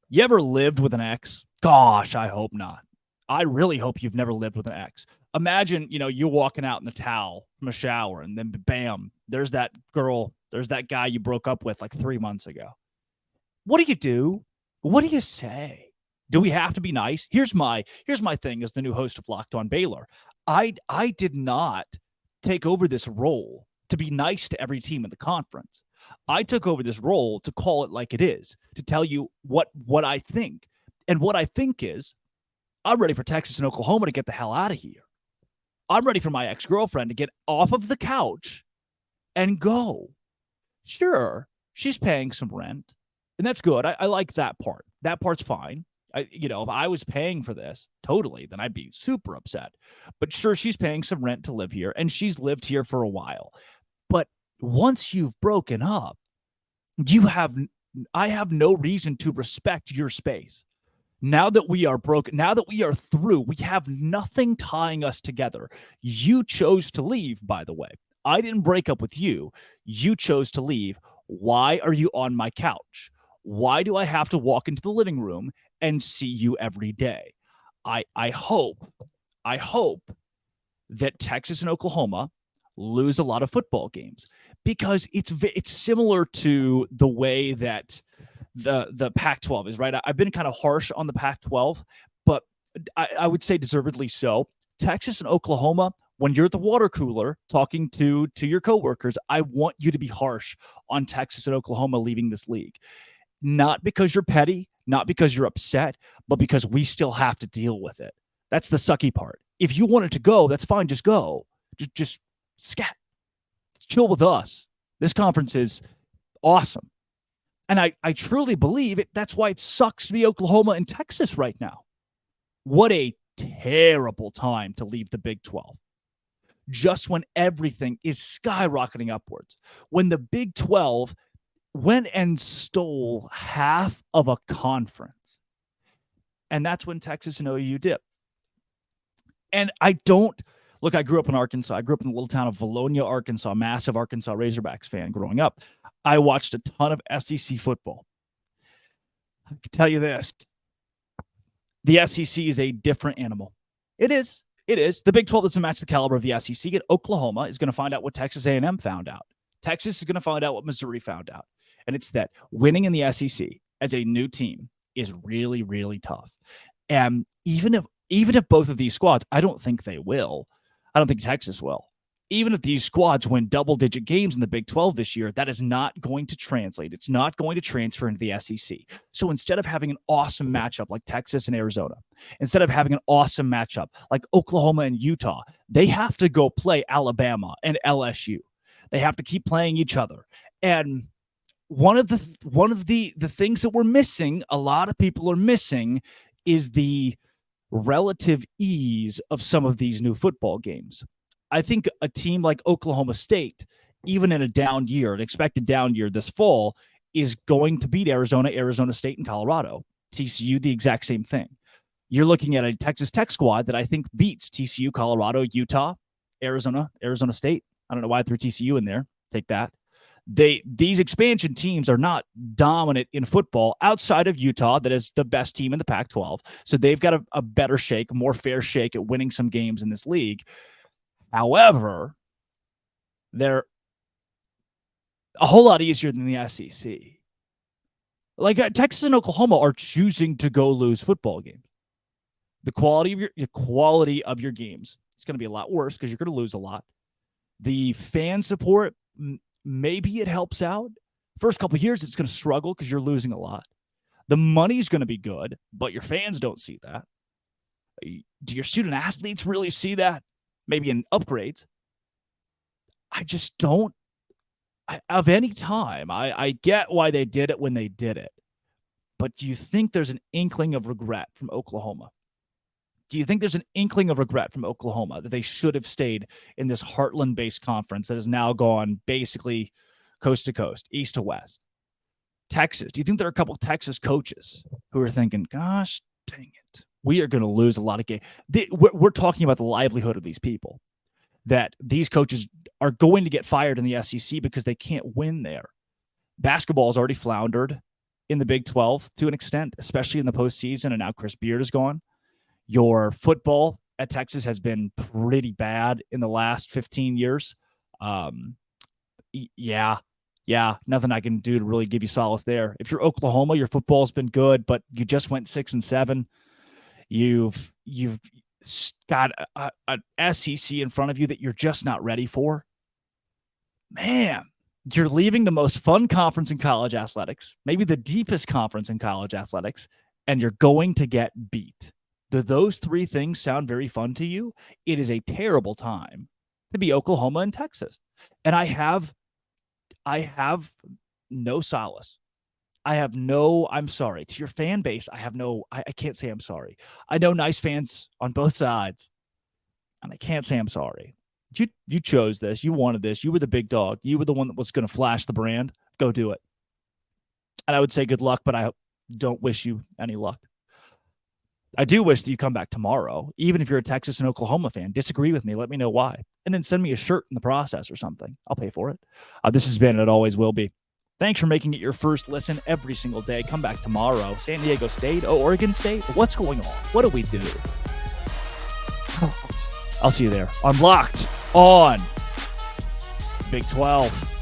You ever lived with an ex? Gosh, I hope not. I really hope you've never lived with an ex. Imagine, you walking out in the towel from a shower and then bam, there's that girl, there's that guy you broke up with like 3 months ago. What do you do? What do you say? Do we have to be nice? Here's my thing as the new host of Locked On Baylor. I did not take over this role to be nice to every team in the conference. I took over this role to call it like it is, to tell you what I think. And what I think is I'm ready for Texas and Oklahoma to get the hell out of here. I'm ready for my ex-girlfriend to get off of the couch and go. Sure, she's paying some rent, and that's good. I like that part. That part's fine. If I was paying for this totally, then I'd be super upset. But sure, she's paying some rent to live here, and she's lived here for a while. But once you've broken up, I have no reason to respect your space. Now that we are broken, now that we are through, we have nothing tying us together. You chose to leave, by the way. I didn't break up with you. You chose to leave. Why are you on my couch? Why do I have to walk into the living room and see you every day? I hope that Texas and Oklahoma lose a lot of football games because it's similar to the way that the Pac-12 is, right? I've been kind of harsh on the Pac-12, but I would say deservedly so. Texas and Oklahoma, when you're at the water cooler talking to your coworkers, I want you to be harsh on Texas and Oklahoma leaving this league. Not because you're petty, not because you're upset, but because we still have to deal with it. That's the sucky part. If you wanted to go, that's fine. Just go. Just scat. Chill with us. This conference is awesome. And I truly believe it. That's why it sucks to be Oklahoma and Texas right now. What a terrible time to leave the Big 12. Just when everything is skyrocketing upwards. When the Big 12 went and stole half of a conference. And that's when Texas and OU dip. And I grew up in Arkansas. I grew up in the little town of Valonia, Arkansas, massive Arkansas Razorbacks fan growing up. I watched a ton of SEC football. I can tell you this. The SEC is a different animal. It is. The Big 12 doesn't match the caliber of the SEC. And Oklahoma is going to find out what Texas A&M found out. Texas is going to find out what Missouri found out. And it's that winning in the SEC as a new team is really, really tough. And even if both of these squads, I don't think they will. I don't think Texas will. Even if these squads win double-digit games in the Big 12 this year, that is not going to translate. It's not going to transfer into the SEC. So instead of having an awesome matchup like Texas and Arizona, instead of having an awesome matchup like Oklahoma and Utah, they have to go play Alabama and LSU. They have to keep playing each other. And one of the things that we're missing, a lot of people are missing, is the relative ease of some of these new football games. I think a team like Oklahoma State, even in a down year, an expected down year this fall, is going to beat Arizona, Arizona State, and Colorado. TCU, the exact same thing. You're looking at a Texas Tech squad that I think beats TCU, Colorado, Utah, Arizona, Arizona State. I don't know why I threw TCU in there. Take that. These expansion teams are not dominant in football outside of Utah, that is the best team in the Pac-12. So they've got a better shake, more fair shake at winning some games in this league. However, they're a whole lot easier than the SEC. Like Texas and Oklahoma are choosing to go lose football games. The quality of your games, it's going to be a lot worse because you're going to lose a lot. The fan support, maybe it helps out. First couple of years, it's going to struggle because you're losing a lot. The money's going to be good, but your fans don't see that. Do your student athletes really see that? Maybe in upgrades. I just don't. Of any time, I get why they did it when they did it. But do you think there's an inkling of regret from Oklahoma? Do you think there's an inkling of regret from Oklahoma that they should have stayed in this Heartland-based conference that has now gone basically coast to coast, east to west? Texas, do you think there are a couple of Texas coaches who are thinking, gosh, dang it, we are going to lose a lot of games? We're talking about the livelihood of these people, that these coaches are going to get fired in the SEC because they can't win there. Basketball has already floundered. in the Big 12 to an extent, especially in the postseason. And now Chris Beard is gone. Your football at Texas has been pretty bad in the last 15 years. Yeah, nothing I can do to really give you solace there. If you're Oklahoma, your football's been good, but you just went 6-7. You've got an SEC in front of you that you're just not ready for. Man, you're leaving the most fun conference in college athletics, maybe the deepest conference in college athletics, and you're going to get beat. Do those three things sound very fun to you? It is a terrible time to be Oklahoma and Texas. And I have no solace. I'm sorry. To your fan base, I can't say I'm sorry. I know nice fans on both sides, and I can't say I'm sorry. You chose this. You wanted this. You were the big dog. You were the one that was going to flash the brand. Go do it. And I would say good luck, but I don't wish you any luck. I do wish that you come back tomorrow, even if you're a Texas and Oklahoma fan. Disagree with me. Let me know why. And then send me a shirt in the process or something. I'll pay for it. This has been, and it always will be. Thanks for making it your first listen every single day. Come back tomorrow. San Diego State, Oregon State. What's going on? What do we do? I'll see you there. I'm locked on Big 12.